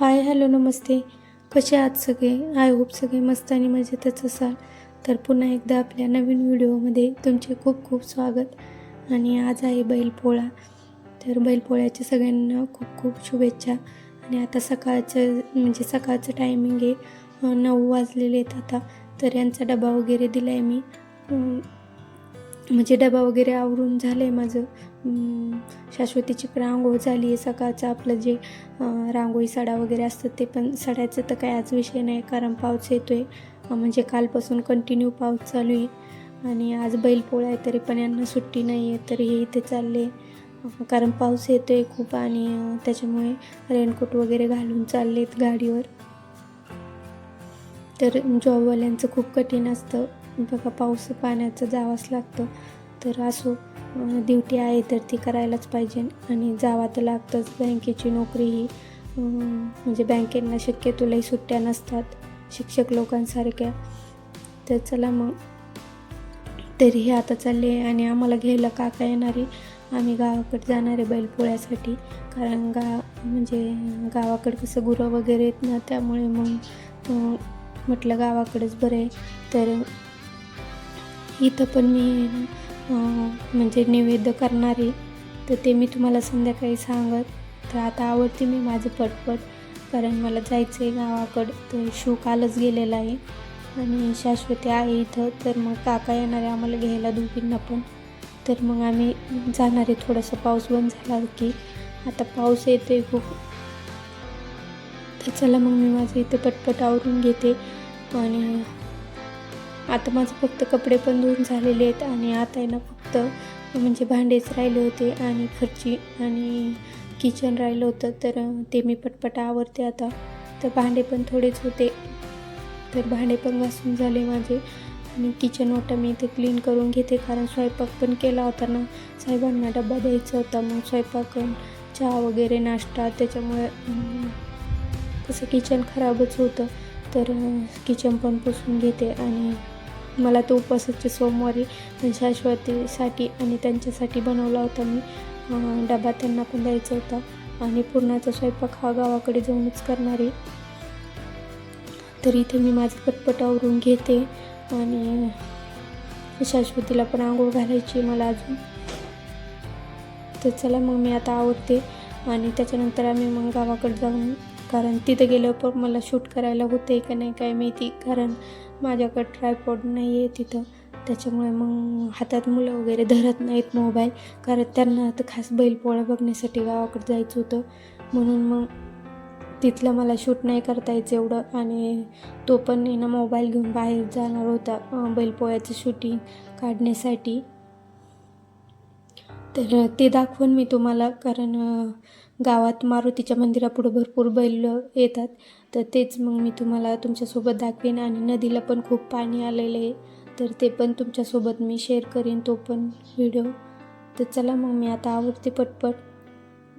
Hi hello नमस्ते. कसे आहात सगळे? आय होप सगळे मस्त आणि मजेतच असाल. तर पुन्हा एकदा आपल्या नवीन व्हिडिओमध्ये तुमचे खूप खूप स्वागत. आणि आज आहे बैलपोळा. तर बैलपोळ्याच्या सगळ्यांना खूप खूप शुभेच्छा. आणि आता सकाळचं टायमिंग आहे, 9 वाजलेले आहेत आता. तर यांचा डबा वगैरे दिला आहे मी. डबा वगैरे आवरून झालं आहे माझं. शाश्वतीची पण आंघोळ झाली आहे. सकाळचं आपलं जे रांगोळी सडा वगैरे असतं ते पण सडायचं तर काय आज विषय नाही, कारण पाऊस येतो आहे. कालपासून कंटिन्यू पाऊस चालू आहे आणि आज बैलपोळा आहे तरी पण यांना सुट्टी नाही आहे. तर हे इथे चालले कारण पाऊस येतो आहे खूप आणि त्याच्यामुळे रेनकोट वगैरे घालून चाललेत गाडीवर. तर जॉबवाल्यांचं खूप कठीण असतं बघा, पाऊस पाण्याचं जावंच लागतं. तर असो, ड्युटी आहे तर ती करायलाच पाहिजे आणि जावं तर लागतंच. बँकेची नोकरी ही बँकेंना शक्यतो लई सुट्ट्या नसतात शिक्षक लोकांसारख्या. तर चला मग, तरी हे आता चालले आणि आम्हाला घ्यायला काका येणार आहे. आम्ही गावाकडे जाणार आहे बैलपोळ्यासाठी, कारण गावाकडे कसं गुरं वगैरे आहेत ना, त्यामुळे मग म्हटलं गावाकडेच बरं आहे. तर इथं पण मी नैवेद्य करणार आहे, तर ते मी तुम्हाला संध्याकाळी सांगत. तर आता आवडते मी माझं पटपट, कारण मला जायचं आहे गावाकडं. तर शिव कालच गेलेला आहे आणि शाश्वती आहे इथं. तर मग काका येणार आहे आम्हाला घ्यायला दोघींना पण. तर मग आम्ही जाणार आहे. थोडासा पाऊस बंद झाला की, आता पाऊस येतो आहे खूप. तर चला मग मी माझं इथे पटपट आवरून घेते. आणि आता माझं फक्त कपडे पण धुवून झालेले आहेत आणि आता आहे ना फक्त भांडेच राहिले होते आणि फरची आणि किचन राहिलं होतं. तर ते मी पटपट आवरते आता. तर भांडे पण थोडेच होते, तर भांडे पण घासून झाले माझे आणि किचन ओटा मी इथे क्लीन करून घेते, कारण स्वयंपाक पण केला होता ना, साहेबांना डबा द्यायचा होता. मग स्वयंपाक, चहा वगैरे, नाश्ता, त्याच्यामुळे तसं किचन खराबच होतं. तर किचन पण पुसून घेते. आणि मला तो उपवासाच्या सोमवारी शाश्वतीसाठी आणि त्यांच्यासाठी बनवला होता मी डबा, त्यांना पण द्यायचा होता. आणि पूर्णाचा स्वयंपाक हा गावाकडे जाऊनच करणार आहे. तर इथे मी माझं पटपट आवरून घेते आणि शाश्वतीला पण आंघोळ घालायची मला अजून. तर चला मग मी आता आवरते आणि त्याच्यानंतर आम्ही मग गावाकडे जाऊन, कारण तिथं गेल्यावर पण मला शूट करायला होते का नाही काय माहिती, कारण माझ्याकडं ट्रायपॉड नाही आहे तिथं. त्याच्यामुळे मग हातात मुलं वगैरे धरत नाहीत मोबाईल, कारण त्यांना आता खास बैलपोळा बघण्यासाठी गावाकडे जायचं होतं. म्हणून मग तिथलं मला शूट नाही करता यायचं एवढं. आणि तो पण ना मोबाईल घेऊन बाहेर जाणार होता बैलपोळ्याचं शूटिंग काढण्यासाठी. तर ते दाखवून मी तुम्हाला, कारण गावात मारुतीच्या मंदिरापुढं भरपूर बैल येतात. तर तेच मग मी तुम्हाला तुमच्यासोबत दाखवेन. आणि नदीला पण खूप पाणी आलेलं आहे, तर ते पण तुमच्यासोबत मी शेअर करीन तो पण व्हिडिओ. तर चला मग मी आता आवरते पटपट.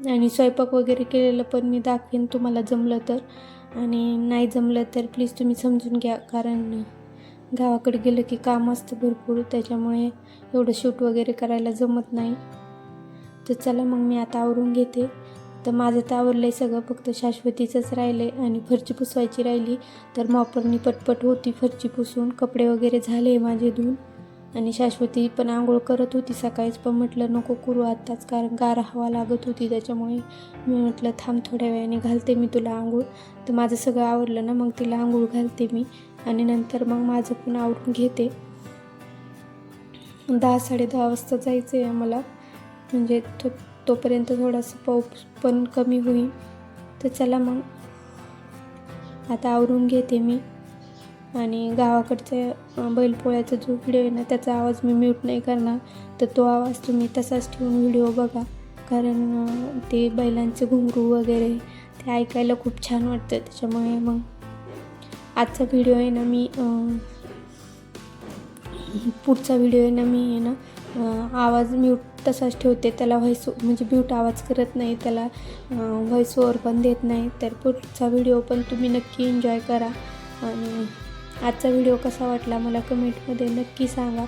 आणि स्वयंपाक वगैरे केलेलं पण मी दाखवेन तुम्हाला जमलं तर, आणि नाही जमलं तर प्लीज तुम्ही समजून घ्या, कारण गावाकडे गेलं की काम असतं भरपूर, त्याच्यामुळे एवढं शूट वगैरे करायला जमत नाही. तर चला मग मी आता आवरून घेते. तर माझं तर आवरलं आहे सगळं, फक्त शाश्वतीचंच राहिलं आहे आणि फरची पुसवायची राहिली. तर मॉपरनी पटपट होती फरची पुसून. कपडे वगैरे झाले माझे धुवून. आणि शाश्वती पण आंघोळ करत होती सकाळीच, पण म्हटलं नको करू आत्ताच, कारण गार हवा लागत होती. त्याच्यामुळे मी म्हटलं थांब थोड्या वेळाने घालते मी तुला आंघोळ. तर माझं सगळं आवरलं ना, मग तिला आंघोळ घालते मी आणि नंतर मग माझं पण आवरून घेते. 10-10:30 वाजता जायचं आहे आम्हाला, तोपर्यंत थोडासा पाऊस पण कमी होईल. तर चला मग आता आवरून घेते मी. आणि गावाकडच्या बैलपोळ्याचा जो व्हिडिओ आहे ना, त्याचा आवाज मी म्यूट नाही करणार, तर तो आवाज तुम्ही तसाच ठेवून व्हिडिओ बघा, कारण ते बैलांचे घुंगरू वगैरे ते ऐकायला खूप छान वाटतं. त्याच्यामुळे मग आजचा व्हिडिओ आहे ना, पुढचा व्हिडिओ आहे ना, मी आहे ना आवाज म्यूट तसाच ठेवते, त्याला म्यूट आवाज करत नाही, त्याला व्हॉइस ओव्हर पण देत नाही. तर पुढचा व्हिडिओ पण तुम्ही नक्की एन्जॉय करा. आणि आजचा व्हिडिओ कसा वाटला मला कमेंटमध्ये नक्की सांगा.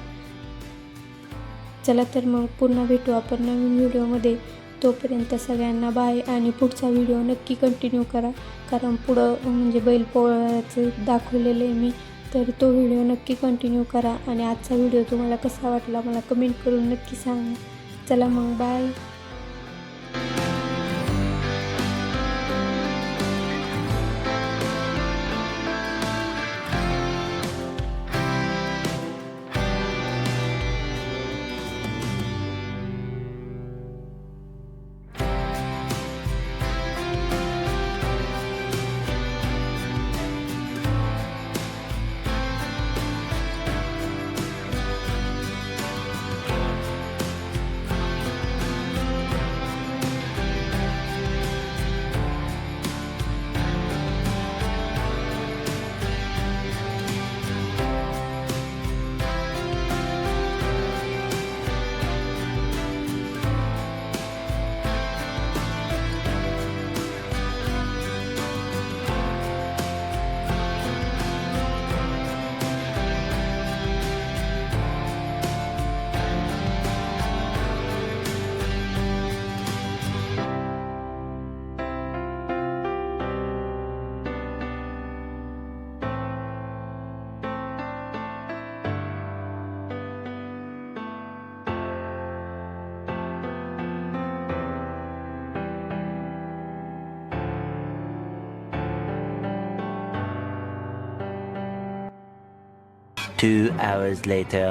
चला तर मग पुन्हा भेटू आपण नवीन व्हिडिओमध्ये. तोपर्यंत सगळ्यांना बाय. आणि पुढचा व्हिडिओ नक्की कंटिन्यू करा, कारण पुढं म्हणजे बैलपोळ्याचं दाखवलेलं आहे मी, तर तो व्हिडिओ नक्की कंटिन्यू करा. आणि आजचा व्हिडिओ तुम्हाला कसा वाटला मला कमेंट करून नक्की सांगा. चला मग बाय. 2 hours later.